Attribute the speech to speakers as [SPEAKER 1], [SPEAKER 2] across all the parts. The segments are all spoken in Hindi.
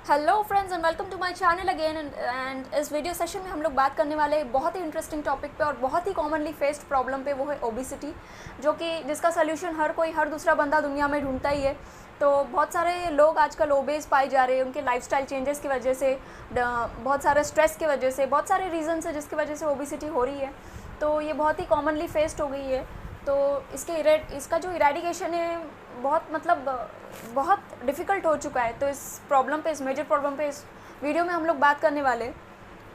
[SPEAKER 1] Hello friends and welcome to my channel again and इस वीडियो सेशन में हम लोग बात करने वाले हैं बहुत ही इंटरेस्टिंग टॉपिक पे और बहुत ही कॉमनली फेस्ड प्रॉब्लम पे, वो है ओबिसिटी, जो कि जिसका सोल्यूशन हर दूसरा बंदा दुनिया में ढूंढता ही है। तो बहुत सारे लोग आजकल ओबेस पाए जा रहे हैं उनके लाइफस्टाइल चेंजेस की वजह से, बहुत सारे स्ट्रेस की वजह से, बहुत सारे रीज़न है जिसकी वजह से ओबिसिटी हो रही है। तो ये बहुत ही कॉमनली फेस्ड हो गई है। तो इसका जो इरेडिकेशन है बहुत डिफ़िकल्ट हो चुका है। तो इस मेजर प्रॉब्लम पे इस वीडियो में हम लोग बात करने वाले।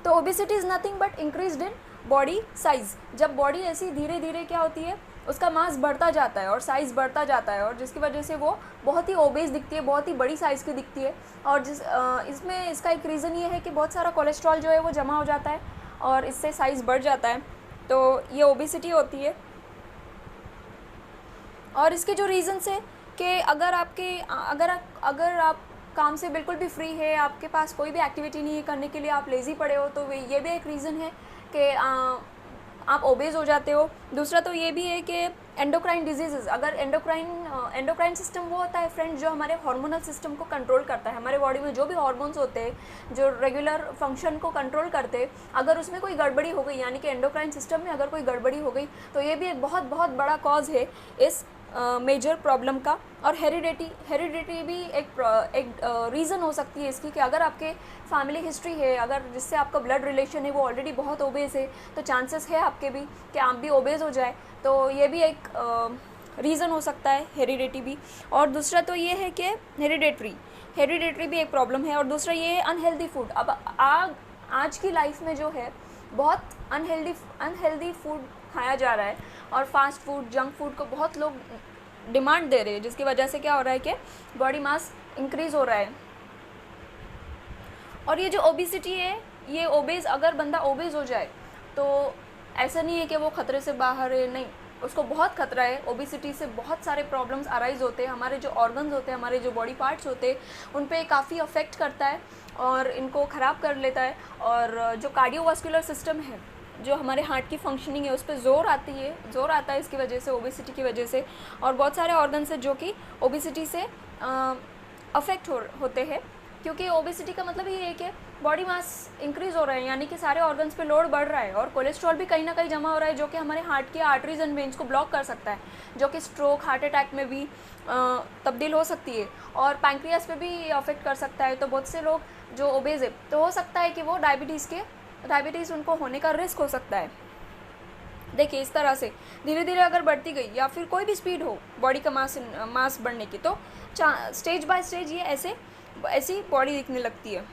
[SPEAKER 1] तो obesity is nothing but increased in body size. जब बॉडी ऐसी धीरे धीरे क्या होती है, उसका मास बढ़ता जाता है और साइज़ बढ़ता जाता है, और जिसकी वजह से वो बहुत ही ओबेस दिखती है, बहुत ही बड़ी साइज़ की दिखती है। और इसमें इसका एक रीज़न ये है कि बहुत सारा कोलेस्ट्रॉल जो है वो जमा हो जाता है और इससे साइज़ बढ़ जाता है। तो ये ओबिसिटी होती है। और इसके जो रीज़न्स है कि अगर आप काम से बिल्कुल भी फ्री है, आपके पास कोई भी एक्टिविटी नहीं है करने के लिए, आप लेज़ी पड़े हो, तो ये भी एक रीज़न है कि आप ओबेस हो जाते हो। दूसरा तो ये भी है कि एंडोक्राइन डिजीज़, अगर एंडोक्राइन सिस्टम वो होता है फ्रेंड जो हमारे हार्मोनल सिस्टम को कंट्रोल करता है। हमारे बॉडी में जो भी हार्मोन्स होते हैं जो रेगुलर फंक्शन को कंट्रोल करते हैं, अगर उसमें कोई गड़बड़ी हो गई, यानी कि एंडोक्राइन सिस्टम में अगर कोई गड़बड़ी हो गई, तो ये भी एक बहुत बहुत बड़ा कॉज है इस मेजर प्रॉब्लम का। और हेरिडिटी भी एक रीज़न हो सकती है इसकी, कि अगर आपके फैमिली हिस्ट्री है, अगर जिससे आपका ब्लड रिलेशन है वो ऑलरेडी बहुत ओबेस है, तो चांसेस है आपके भी कि आप भी ओबेस हो जाए। तो ये भी एक रीज़न हो सकता है, हेरिडिटी भी। और दूसरा तो ये है कि हेरिडेटरी भी एक प्रॉब्लम है। और दूसरा ये है अनहेल्दी फूड। अब आज की लाइफ में जो है बहुत अनहेल्दी फूड खाया जा रहा है, और फास्ट फूड, जंक फूड को बहुत लोग डिमांड दे रहे हैं, जिसकी वजह से क्या हो रहा है कि बॉडी मास इंक्रीज़ हो रहा है। और ये जो ओबिसिटी है, ये अगर बंदा ओबेस हो जाए तो ऐसा नहीं है कि वो खतरे से बाहर है, नहीं, उसको बहुत खतरा है। ओबिसिटी से बहुत सारे प्रॉब्लम्स अराइज होते हैं। हमारे जो ऑर्गन्स होते हैं, हमारे जो बॉडी पार्ट्स होते हैं, उन पे काफ़ी अफेक्ट करता है और इनको ख़राब कर लेता है। और जो कार्डियोवास्कुलर सिस्टम है, जो हमारे हार्ट की फंक्शनिंग है, उस पर ज़ोर आता है इसकी वजह से, ओबिसिटी की वजह से। और बहुत सारे ऑर्गन्स हैं जो कि ओबिसिटी से अफेक्ट होते हैं, क्योंकि ओबिसिटी का मतलब ये है कि बॉडी मास इंक्रीज़ हो रहा है, यानी कि सारे ऑर्गन्स पे लोड बढ़ रहा है, और कोलेस्ट्रॉल भी कहीं ना कहीं जमा हो रहा है, जो कि हमारे हार्ट की आर्टरीज एंड वेन्स को ब्लॉक कर सकता है, जो कि स्ट्रोक, हार्ट अटैक में भी तब्दील हो सकती है, और पैंक्रियास पे भी अफेक्ट कर सकता है। तो बहुत से लोग जो ओबेस है, तो हो सकता है कि वो डायबिटीज़ उनको होने का रिस्क हो सकता है। देखिए, इस तरह से धीरे धीरे अगर बढ़ती गई, या फिर कोई भी स्पीड हो बॉडी का मास बढ़ने की, तो स्टेज बाय स्टेज ये ऐसी बॉडी दिखने लगती है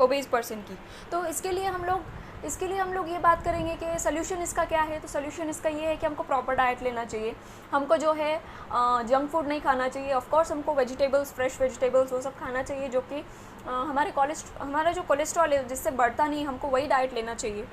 [SPEAKER 1] ओबेस पर्सन की। तो इसके लिए हम लोग ये बात करेंगे कि सोल्यूशन इसका क्या है। तो सोल्यूशन इसका ये है कि हमको प्रॉपर डाइट लेना चाहिए, हमको जो है जंक फूड नहीं खाना चाहिए। ऑफ कोर्स हमको वेजिटेबल्स, फ्रेश वेजिटेबल्स वो सब खाना चाहिए, जो कि हमारा जो कोलेस्ट्रॉल है जिससे बढ़ता नहीं, हमको वही डाइट लेना चाहिए।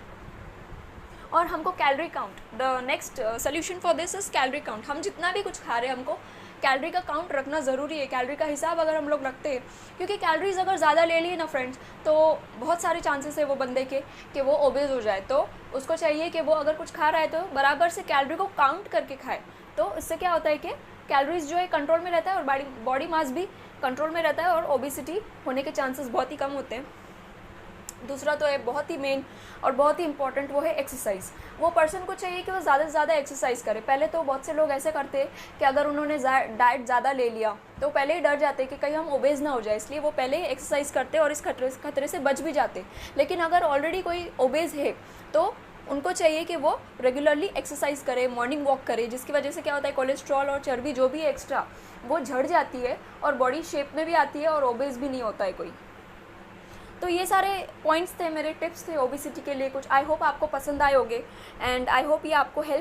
[SPEAKER 1] और हमको calorie count, the next solution for this is calorie count. हम जितना भी कुछ खा रहे हैं, हमको कैलोरी का काउंट रखना ज़रूरी है। कैलोरी का हिसाब अगर हम लोग रखते हैं, क्योंकि कैलोरीज अगर ज़्यादा ले लिए ना फ्रेंड्स, तो बहुत सारे चांसेस है वो बंदे के कि वो ओबेस हो जाए। तो उसको चाहिए कि वो अगर कुछ खा रहा है तो बराबर से कैलोरी को काउंट करके खाए। तो इससे क्या होता है कि कैलोरीज जो है कंट्रोल में रहता है, और बॉडी मास भी कंट्रोल में रहता है, और ओबेसिटी होने के चांसेस बहुत ही कम होते हैं। दूसरा तो है बहुत ही मेन और बहुत ही इंपॉर्टेंट, वो है एक्सरसाइज। वो पर्सन को चाहिए कि वो ज़्यादा से ज़्यादा एक्सरसाइज करे। पहले तो बहुत से लोग ऐसे करते हैं कि अगर उन्होंने डाइट ज़्यादा ले लिया तो पहले ही डर जाते कि कहीं हम ओबेस ना हो जाए, इसलिए वो पहले ही एक्सरसाइज करते और इस खतरे से बच भी जाते। लेकिन अगर ऑलरेडी कोई ओबेस है तो उनको चाहिए कि वो रेगुलरली एक्सरसाइज करे, मॉर्निंग वॉक करे, जिसकी वजह से क्या होता है, कोलेस्ट्रॉल और चर्बी जो भी है एक्स्ट्रा, वो झड़ जाती है और बॉडी शेप में भी आती है, और ओबेस भी नहीं होता है कोई। तो ये सारे पॉइंट्स थे, मेरे टिप्स थे ओबिसिटी के लिए कुछ। आई होप आपको पसंद आए होंगे, एंड आई होप ये आपको हेल्प